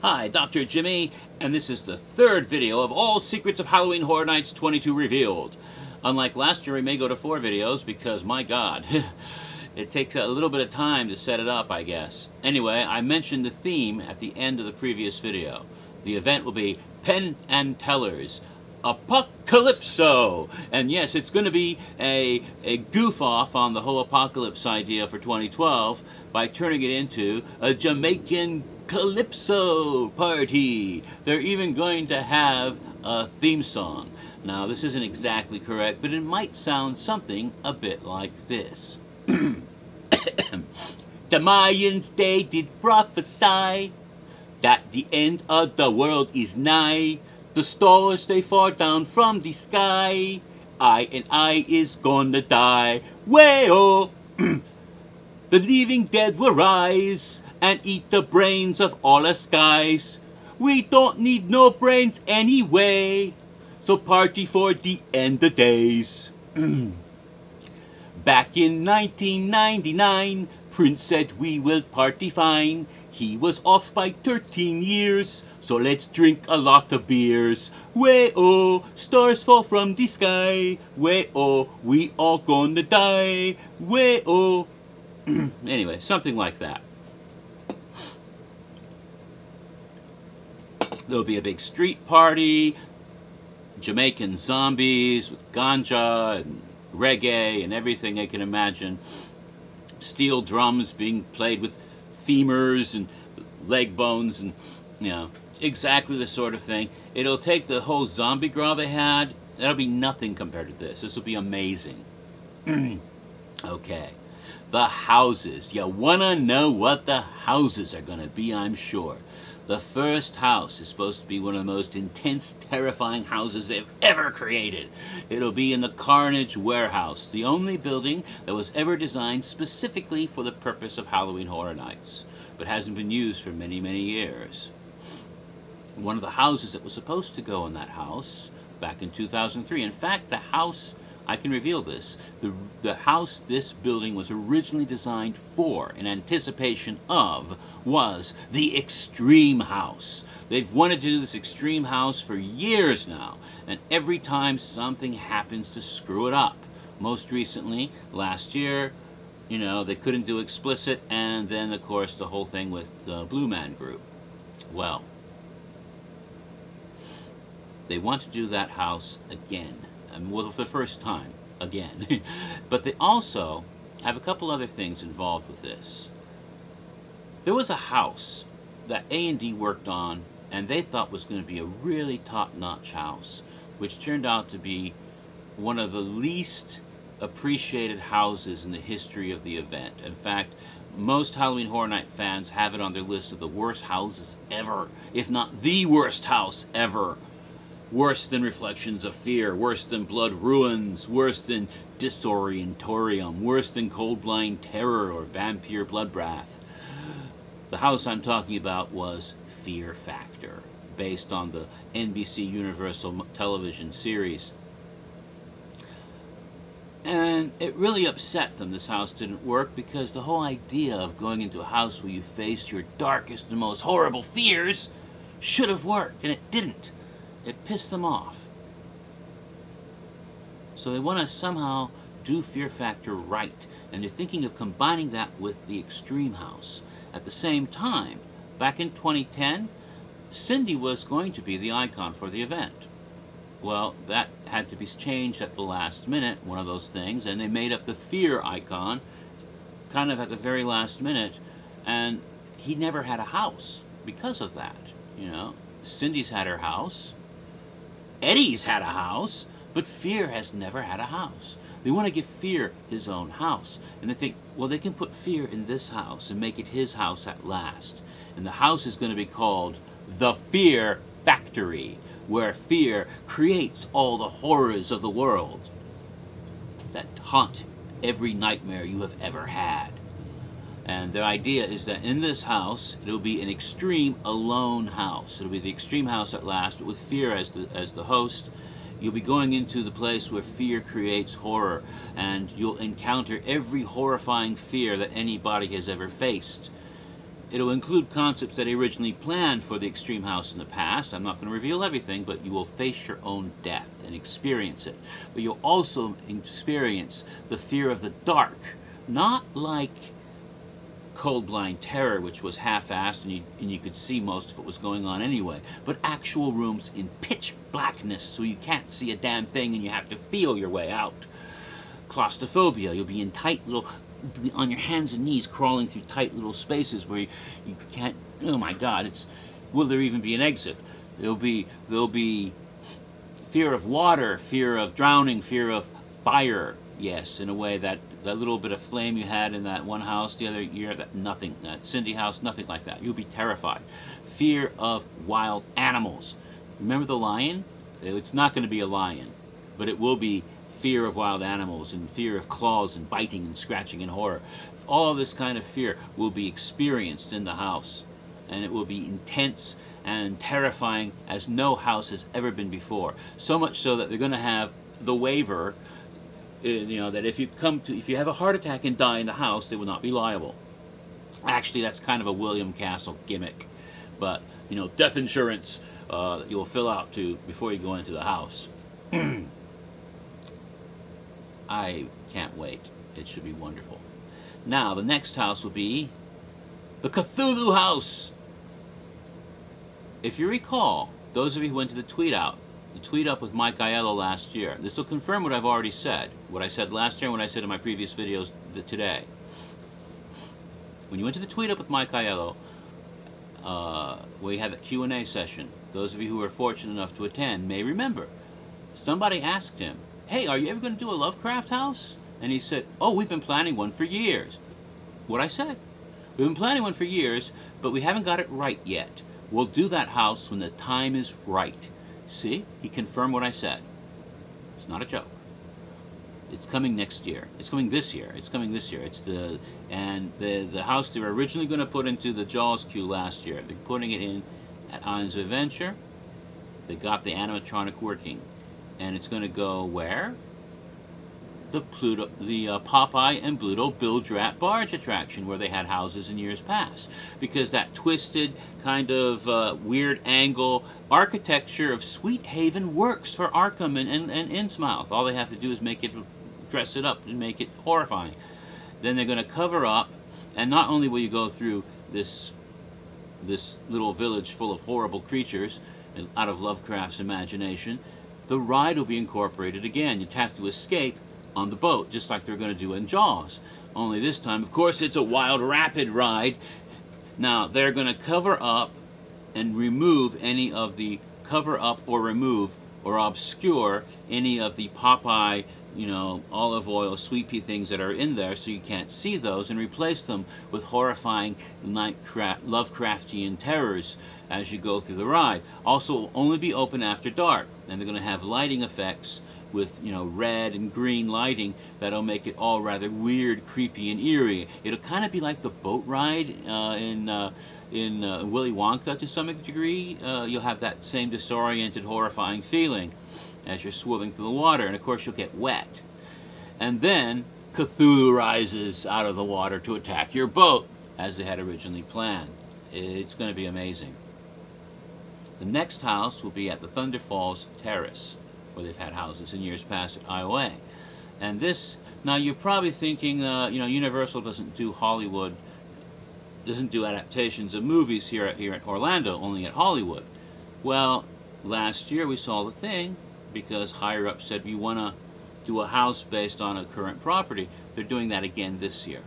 Hi, Dr. Jimmy, and this is the third video of all Secrets of Halloween Horror Nights 22 revealed. Unlike last year, we may go to 4 videos because, my God, it takes a little bit of time to set it up, I guess. Anyway, I mentioned the theme at the end of the previous video. The event will be Penn and Teller's Apocalypso! And yes, it's going to be a goof-off on the whole apocalypse idea for 2012 by turning it into a Jamaican Calypso party. They're even going to have a theme song. Now, this isn't exactly correct, but it might sound something a bit like this. The Mayans, they did prophesy that the end of the world is nigh. The stars, they fall down from the sky. I is gonna die. Way-oh! The living dead will rise and eat the brains of all us guys. We don't need no brains anyway, so party for the end of days. Back in 1999, Prince said we will party fine. He was off by 13 years, so let's drink a lot of beers. Way-oh, stars fall from the sky. Way-oh, we all gonna die. Way-oh. Anyway, something like that. There'll be a big street party, Jamaican zombies with ganja and reggae and everything they can imagine. Steel drums being played with femurs and leg bones and, you know, exactly the sort of thing. It'll take the whole zombie growl they had. That'll be nothing compared to this. This will be amazing. Okay. The houses. You want to know what the houses are going to be, I'm sure. The first house is supposed to be one of the most intense, terrifying houses they've ever created. It'll be in the Carnage Warehouse, the only building that was ever designed specifically for the purpose of Halloween Horror Nights, but hasn't been used for many, many years. One of the houses that was supposed to go in that house back in 2003, in fact, the house, I can reveal this, the house this building was originally designed for, in anticipation of, was the Extreme House. They've wanted to do this Extreme House for years now, and every time something happens to screw it up. Most recently, last year, you know, they couldn't do explicit, and then, of course, the whole thing with the Blue Man Group. Well, they want to do that house again. Well, for the first time, again. But they also have a couple other things involved with this. There was a house that A&D worked on, and they thought was going to be a really top-notch house, which turned out to be one of the least appreciated houses in the history of the event. In fact, most Halloween Horror Night fans have it on their list of the worst houses ever, if not the worst house ever. Worse than Reflections of Fear, worse than Blood Ruins, worse than Disorientorium, worse than Cold Blind Terror or Vampire Bloodbath. The house I'm talking about was Fear Factor, based on the NBC Universal Television series. And it really upset them this house didn't work, because the whole idea of going into a house where you face your darkest and most horrible fears should have worked, and it didn't. It pissed them off. So they want to somehow do Fear Factor right, and they're thinking of combining that with the Extreme House. At the same time, back in 2010, Cindy was going to be the icon for the event. Well, that had to be changed at the last minute, one of those things, and they made up the Fear icon kind of at the very last minute, and he never had a house because of that, you know. Cindy's had her house, Eddie's had a house, but Fear has never had a house. They want to give Fear his own house. And they think, well, they can put Fear in this house and make it his house at last. And the house is going to be called the Fear Factory, where Fear creates all the horrors of the world that haunt every nightmare you have ever had. And their idea is that in this house, it'll be an extreme alone house. It'll be the Extreme House at last, but with Fear as the host. You'll be going into the place where Fear creates horror, and you'll encounter every horrifying fear that anybody has ever faced. It'll include concepts that he originally planned for the extreme house in the past. I'm not going to reveal everything, but you will face your own death and experience it. But you'll also experience the fear of the dark, not like Cold Blind Terror, which was half-assed and you could see most of what was going on anyway, but actual rooms in pitch blackness so you can't see a damn thing and you have to feel your way out. Claustrophobia, you'll be in tight little, on your hands and knees crawling through tight little spaces where you can't, oh my god, will there even be an exit? There'll be fear of water, fear of drowning, fear of fire, yes, in a way that little bit of flame you had in that one house the other year, that Cindy house, nothing like that. You'll be terrified. Fear of wild animals. Remember the lion? It's not going to be a lion, but it will be fear of wild animals and fear of claws and biting and scratching and horror. All of this kind of fear will be experienced in the house, and it will be intense and terrifying as no house has ever been before. So much so that they're going to have the waiver, that if you have a heart attack and die in the house, they will not be liable. Actually, that's kind of a William Castle gimmick, but death insurance that you will fill out before you go into the house. I can't wait. It should be wonderful. Now, the next house will be the Cthulhu House. If you recall, those of you who went to the tweet up with Mike Aiello last year, this will confirm what I've already said, what I said last year and what I said in my previous videos today. When you went to the tweet up with Mike Aiello, where you had that Q&A session, those of you who were fortunate enough to attend may remember, somebody asked him, hey, are you ever going to do a Lovecraft house? And he said, oh, we've been planning one for years. What I said. We've been planning one for years, but we haven't got it right yet. We'll do that house when the time is right. See? He confirmed what I said. It's not a joke. It's coming next year. It's coming this year. It's coming this year. It's the house they were originally going to put into the Jaws queue last year. They're putting it in at Islands of Adventure. They got the animatronic working. And it's going to go where? The Popeye and Pluto Bilge Rat Barge attraction, where they had houses in years past. Because that twisted, kind of weird angle architecture of Sweet Haven works for Arkham and Innsmouth. All they have to do is dress it up and make it horrifying. Then they're going to cover up, and not only will you go through this little village full of horrible creatures out of Lovecraft's imagination, the ride will be incorporated again. You'd have to escape on the boat, just like they're going to do in Jaws. Only this time, of course, it's a wild, rapid ride. Now, they're going to cover up and remove any of the remove or obscure any of the Popeye, olive oil, sweet pea things that are in there, so you can't see those, and replace them with horrifying Lovecraftian terrors as you go through the ride. Also, will only be open after dark, and they're going to have lighting effects with red and green lighting that'll make it all rather weird, creepy, and eerie. It'll kind of be like the boat ride in Willy Wonka to some degree. You'll have that same disoriented, horrifying feeling as you're swirling through the water, and of course you'll get wet. And then Cthulhu rises out of the water to attack your boat, as they had originally planned. It's going to be amazing. The next house will be at the Thunder Falls Terrace, where they've had houses in years past at IOA. And this, now you're probably thinking, Universal doesn't do Hollywood, doesn't do adaptations of movies here at Orlando, only at Hollywood. Well, last year we saw The Thing, because higher up said we want to do a house based on a current property. They're doing that again this year.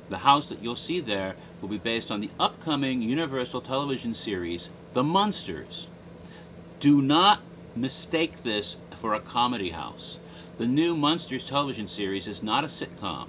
The house that you'll see there will be based on the upcoming Universal television series, The Munsters. Do not mistake this for a comedy house. The new Munsters television series is not a sitcom.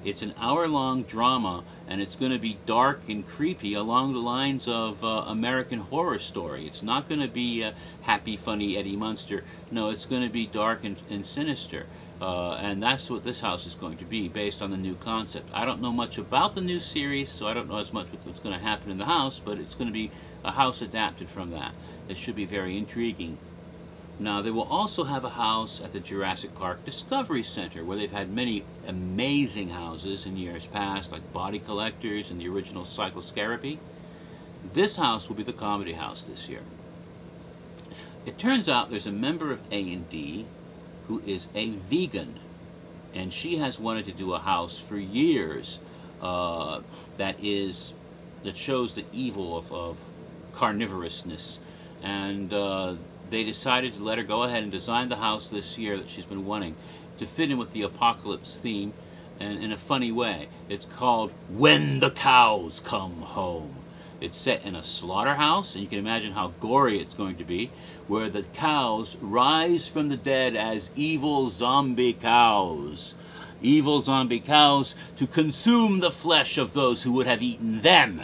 It's an hour-long drama, and it's going to be dark and creepy along the lines of American Horror Story. It's not going to be happy, funny Eddie Munster. No, it's going to be dark and sinister. And that's what this house is going to be, based on the new concept. I don't know much about the new series, so I don't know as much what's going to happen in the house, but it's going to be a house adapted from that. It should be very intriguing. Now, they will also have a house at the Jurassic Park Discovery Center, where they've had many amazing houses in years past, like Body Collectors and the original Cycloscarapy. This house will be the Comedy House this year. It turns out there's a member of A&D who is a vegan, and she has wanted to do a house for years that shows the evil of carnivorousness, and they decided to let her go ahead and design the house this year that she's been wanting to fit in with the apocalypse theme, and in a funny way. It's called When the Cows Come Home. It's set in a slaughterhouse, and you can imagine how gory it's going to be, where the cows rise from the dead as evil zombie cows. Evil zombie cows to consume the flesh of those who would have eaten them.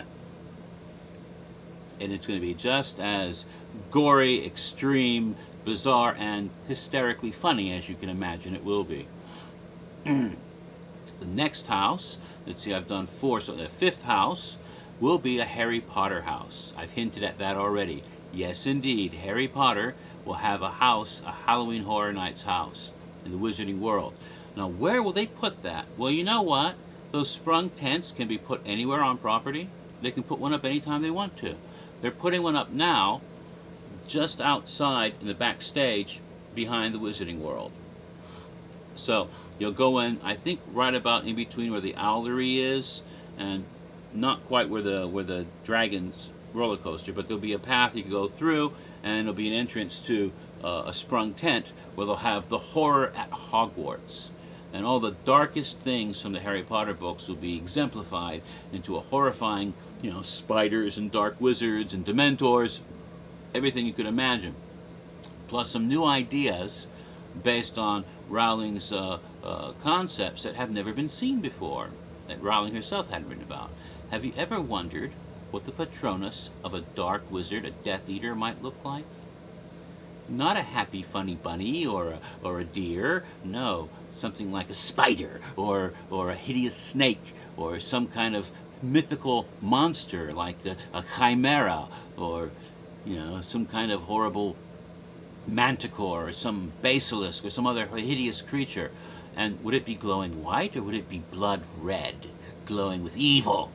And it's going to be just as gory, extreme, bizarre, and hysterically funny as you can imagine it will be. The next house, let's see, I've done 4, so the 5th house will be a Harry Potter house. I've hinted at that already. Yes, indeed, Harry Potter will have a house, a Halloween Horror Nights house in the Wizarding World. Now, where will they put that? Well, you know what? Those sprung tents can be put anywhere on property. They can put one up anytime they want to. They're putting one up now, just outside in the backstage behind the Wizarding World. So you'll go in, I think, right about in between where the Owlery is, and not quite where the Dragon's roller coaster, but there'll be a path you can go through, and there'll be an entrance to a sprung tent where they'll have the horror at Hogwarts. And all the darkest things from the Harry Potter books will be exemplified into a horrifying, you know, spiders and dark wizards and dementors, everything you could imagine. Plus some new ideas based on Rowling's concepts that have never been seen before, that Rowling herself hadn't written about. Have you ever wondered what the Patronus of a dark wizard, a Death Eater, might look like? Not a happy, funny bunny or a deer. No, something like a spider or a hideous snake or some kind of mythical monster like a chimera, or, you know, some kind of horrible manticore or some basilisk or some other hideous creature. And would it be glowing white or would it be blood red, glowing with evil?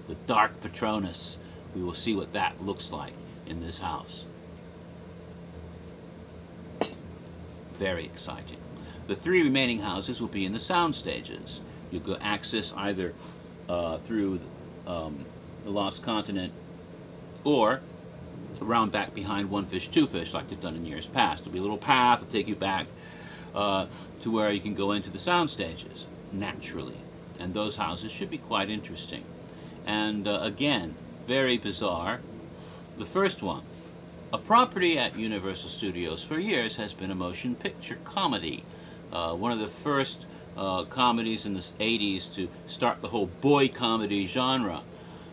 The Dark Patronus. We will see what that looks like in this house. Very exciting. The 3 remaining houses will be in the Soundstages. You can access either through the Lost Continent or around back behind One Fish, Two Fish, like they've done in years past. There'll be a little path to take you back to where you can go into the Soundstages naturally. And those houses should be quite interesting. And again, very bizarre. The first one, a property at Universal Studios for years has been a motion picture comedy. One of the first comedies in the 80s to start the whole boy comedy genre.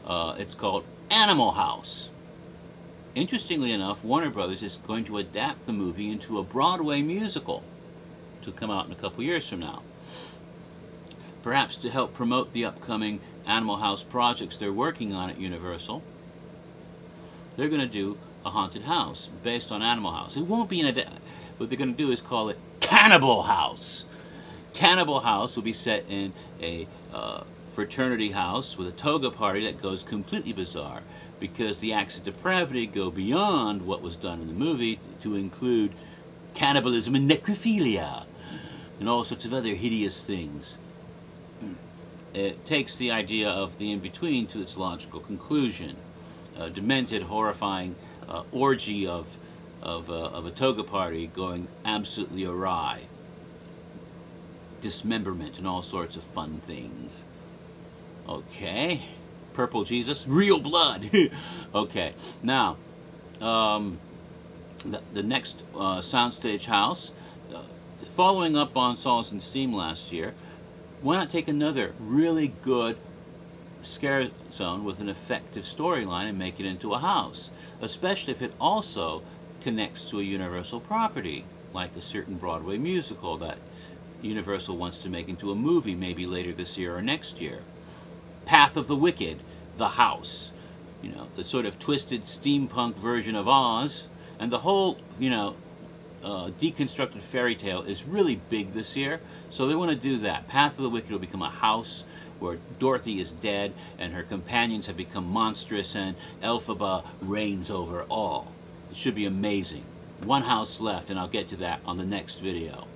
It's called Animal House. Interestingly enough, Warner Brothers is going to adapt the movie into a Broadway musical to come out in a couple years from now. Perhaps to help promote the upcoming Animal House projects they're working on at Universal, they're going to do a haunted house based on Animal House. It won't be what they're going to do is call it Cannibal House. Cannibal House will be set in a fraternity house with a toga party that goes completely bizarre, because the acts of depravity go beyond what was done in the movie to include cannibalism and necrophilia and all sorts of other hideous things. It takes the idea of the in-between to its logical conclusion. A demented, horrifying orgy of a toga party going absolutely awry. Dismemberment and all sorts of fun things. Okay. Purple Jesus. Real blood. Okay. Now, the next Soundstage house, following up on Solace and Steam last year, why not take another really good scare zone with an effective storyline and make it into a house, especially if it also connects to a Universal property, like a certain Broadway musical that Universal wants to make into a movie maybe later this year or next year. Path of the Wicked, the house, you know, the sort of twisted steampunk version of Oz, and the whole, you know, deconstructed fairy tale is really big this year, so they want to do that. Path of the Wicked will become a house where Dorothy is dead and her companions have become monstrous and Elphaba reigns over all. It should be amazing. One house left, and I'll get to that on the next video.